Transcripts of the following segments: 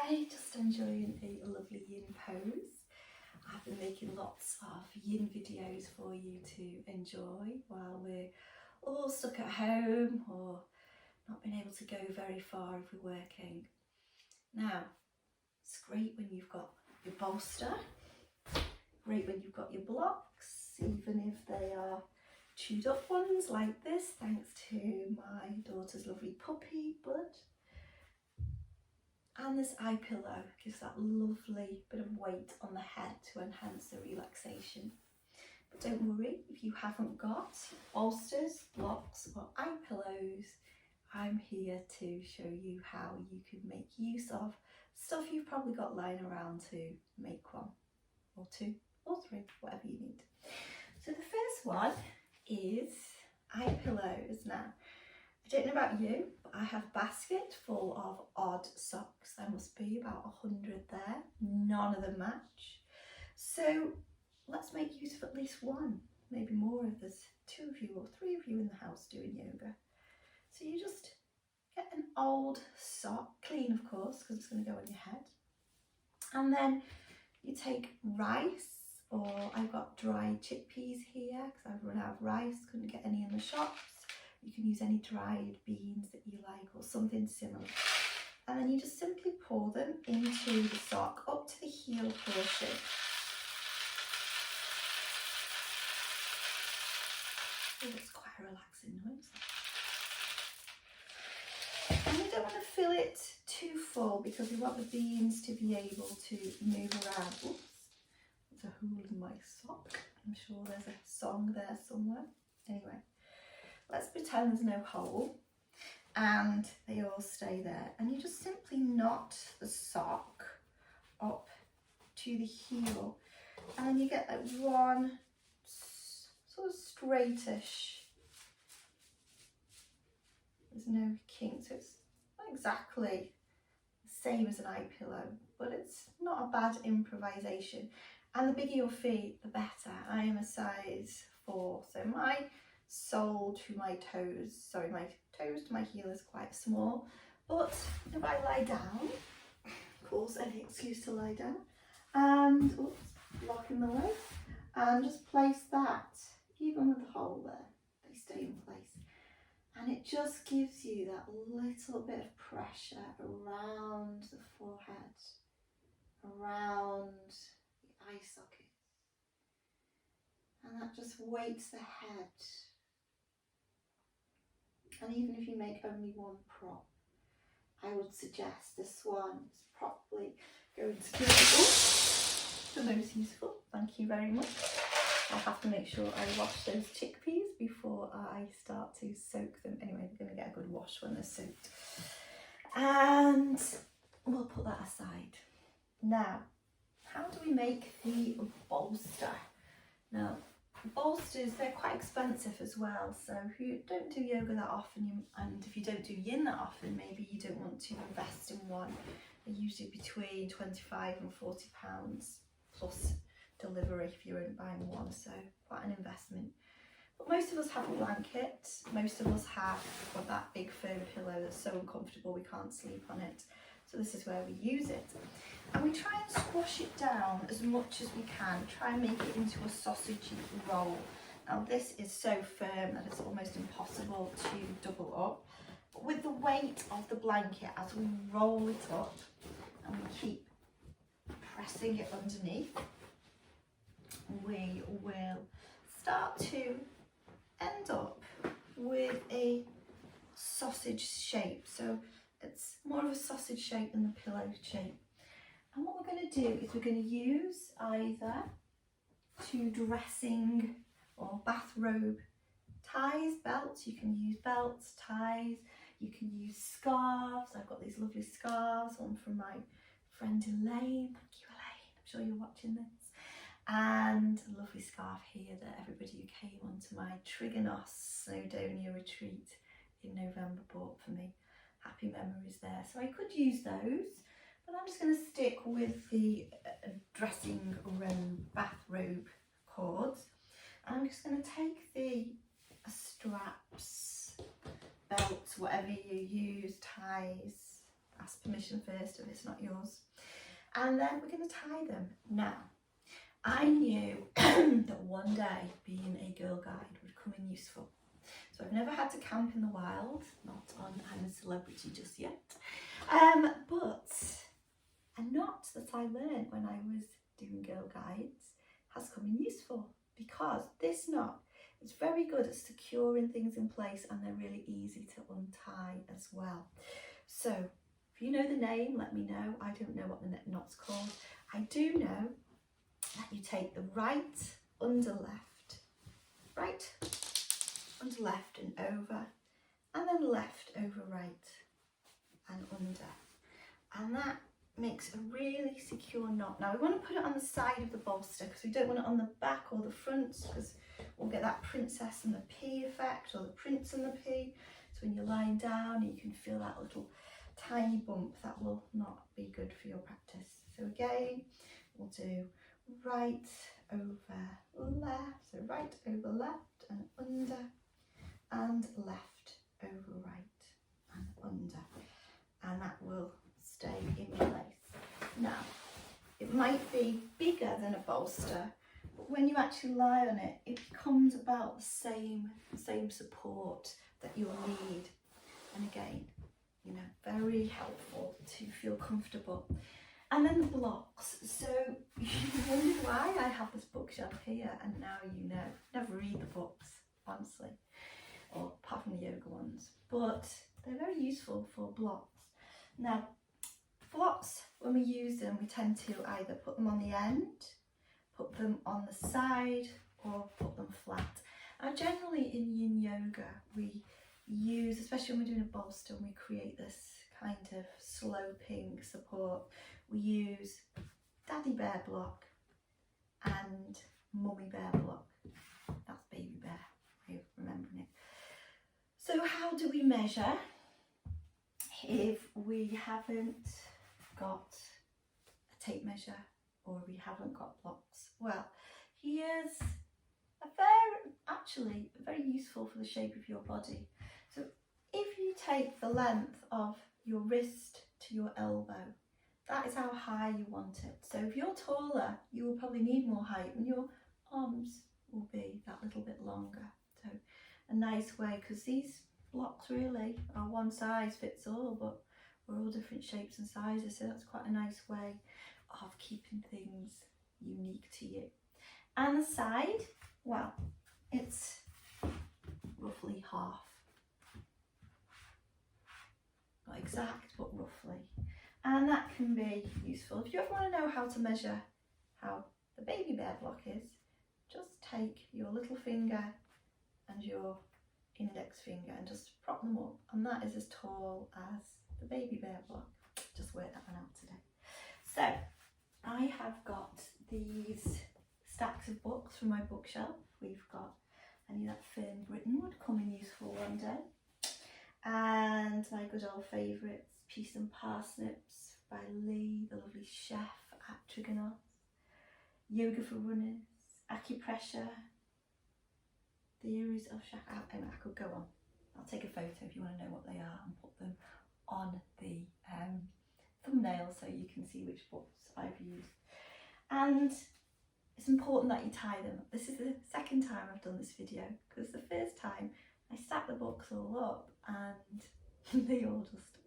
Hi, just enjoying a lovely yin pose. I've been making lots of yin videos for you to enjoy while we're all stuck at home or not being able to go very far if we're working. Now, it's great when you've got your bolster, great when you've got your blocks, even if they are chewed up ones like this, thanks to my daughter's lovely puppy, Bud. And this eye pillow gives that lovely bit of weight on the head to enhance the relaxation. But don't worry, if you haven't got bolsters, blocks or eye pillows, I'm here to show you how you can make use of stuff you've probably got lying around to make one, or two, or three, whatever you need. So the first one is eye pillows. Now, I don't know about you, but I have a basket full of odd socks. There must be about 100 there. None of them match. So let's make use of at least one, maybe more if there's 2 of you or 3 of you in the house doing yoga. So you just get an old sock, clean of course, because it's going to go on your head. And then you take rice, or I've got dried chickpeas here because I've run out of rice, couldn't get any in the shops. You can use any dried beans that you like or something similar. And then you just simply pour them into the sock up to the heel portion. Oh, it's quite a relaxing noise. And we don't want to fill it too full because we want the beans to be able to move around. Oops, there's a hole in my sock. I'm sure there's a song there somewhere. Anyway. Let's pretend there's no hole and they all stay there, and you just simply knot the sock up to the heel, and then you get like one sort of straightish, there's no kink, so it's not exactly the same as an eye pillow, but it's not a bad improvisation. And the bigger your feet, the better. I am a size 4, so my sole to my toes, sorry, my toes to my heel is quite small, but if I lie down, of course, any excuse to lie down, and oops, blocking the way, and just place that, even with the hole there, they stay in place, and it just gives you that little bit of pressure around the forehead, around the eye sockets, and that just weights the head. And even if you make only one prop, I would suggest this one is probably going to be the most useful. Thank you very much. I have to make sure I wash those chickpeas before I start to soak them. Anyway, they're going to get a good wash when they're soaked. And we'll put that aside. Now, how do we make the bolster? Now, bolsters, they're quite expensive as well, so if you don't do yoga that often, and if you don't do yin that often, maybe you don't want to invest in one. They're usually between £25 and £40 plus delivery if you're buying one, so quite an investment. But most of us have a blanket, most of us have got that big firm pillow that's so uncomfortable we can't sleep on it, so this is where we use it. And we try and squash it down as much as we can, try and make it into a sausagey roll. Now this is so firm that it's almost impossible to double up. But with the weight of the blanket, as we roll it up and we keep pressing it underneath, we will start to end up with a sausage shape. So it's more of a sausage shape than the pillow shape. And what we're going to do is we're going to use either 2 dressing or bathrobe ties, belts. You can use belts, ties, you can use scarves. I've got these lovely scarves, one from my friend Elaine. Thank you, Elaine, I'm sure you're watching this. And a lovely scarf here that everybody who came onto my Trigonos Snowdonia retreat in November bought for me. Happy memories there. So I could use those. But I'm just going to stick with the dressing robe, bathrobe cords. I'm just going to take the straps, belts, whatever you use, ties, ask permission first if it's not yours. And then we're going to tie them. Now, I knew that one day being a girl guide would come in useful. So I've never had to camp in the wild, not on I'm a celebrity just yet. But a knot that I learned when I was doing girl guides has come in useful, because this knot is very good at securing things in place, and they're really easy to untie as well. So if you know the name, let me know. I don't know what the knot's called. I do know that you take the right under left, right under left and over, and then left over right and under. And that makes a really secure knot. Now we want to put it on the side of the bolster, because we don't want it on the back or the front, because we'll get that princess and the P effect, or the prince and the P. So when you're lying down, you can feel that little tiny bump. That will not be good for your practice. So again, we'll do right over left, so right over left and under, and left over right and under, and that will stay in place. Now, it might be bigger than a bolster, but when you actually lie on it, it becomes about the same support that you'll need. And again, you know, very helpful to feel comfortable. And then the blocks. So you wondered why I have this bookshelf here, and now you know. Never read the books, honestly, or apart from the yoga ones, but they're very useful for blocks. Now, blocks, when we use them, we tend to either put them on the end, put them on the side, or put them flat. Now, generally in Yin Yoga, we use, especially when we're doing a bolster, and we create this kind of sloping support, we use Daddy Bear block and Mummy Bear block. That's Baby Bear, way of remembering it. So how do we measure if we haven't got a tape measure or we haven't got blocks? Well, here's very useful for the shape of your body. So if you take the length of your wrist to your elbow, that is how high you want it. So if you're taller, you will probably need more height, and your arms will be that little bit longer. So a nice way, because these blocks really are one size fits all, but we're all different shapes and sizes, so that's quite a nice way of keeping things unique to you. And the side, well, it's roughly half. Not exact, but roughly. And that can be useful. If you ever want to know how to measure how the Baby Bear block is, just take your little finger and your index finger and just prop them up, and that is as tall as the Baby Bear block. Just work that one out today. So I have got these stacks of books from my bookshelf. We've got Any That Fern Britain would come in useful one day, and my good old favourites, Peas and Parsnips by Lee, the lovely chef at Trigonos, Yoga for Runners, Acupressure, Theories of Shaka. I could go on. I'll take a photo if you want to know what they are and put them on the thumbnail so you can see which books I've used. And it's important that you tie them. This is the second time I've done this video, because the first time I stacked the books all up and they all just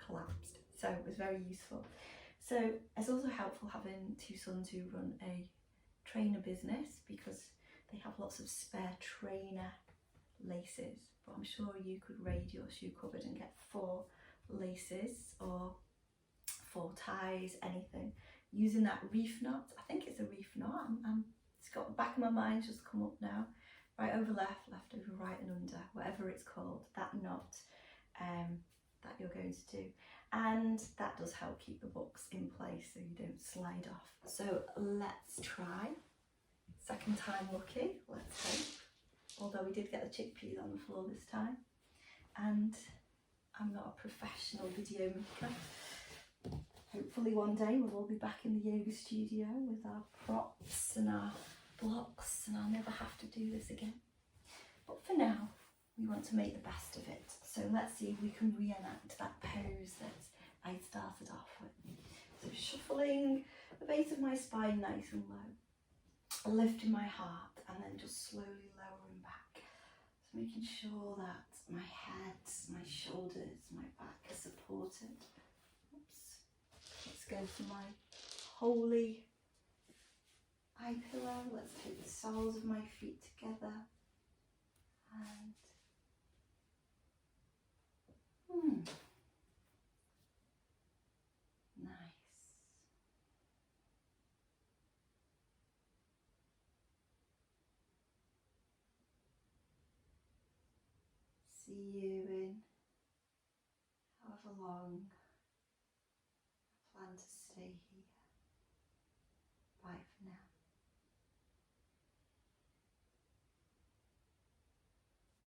collapsed. So it was very useful. So it's also helpful having two sons who run a trainer business, because they have lots of spare trainer laces, but I'm sure you could raid your shoe cupboard and get 4 laces or 4 ties, anything, using that reef knot. I think it's a reef knot. It's got the back of my mind just come up now. Right over left, left over right and under, whatever it's called, that knot that you're going to do. And that does help keep the books in place so you don't slide off. So let's try. Second time lucky, let's hope. Although we did get the chickpeas on the floor this time. And I'm not a professional video maker. Hopefully one day we'll all be back in the yoga studio with our props and our blocks, and I'll never have to do this again. But for now, we want to make the best of it. So let's see if we can reenact that pose that I started off with. So shuffling the base of my spine nice and low, lifting my heart, and then just slowly lowering back. So making sure that my head, my shoulders, my back are supported. Oops. Let's go to my holy eye pillow. Let's take the soles of my feet together and nice. See you in however long I plan to stay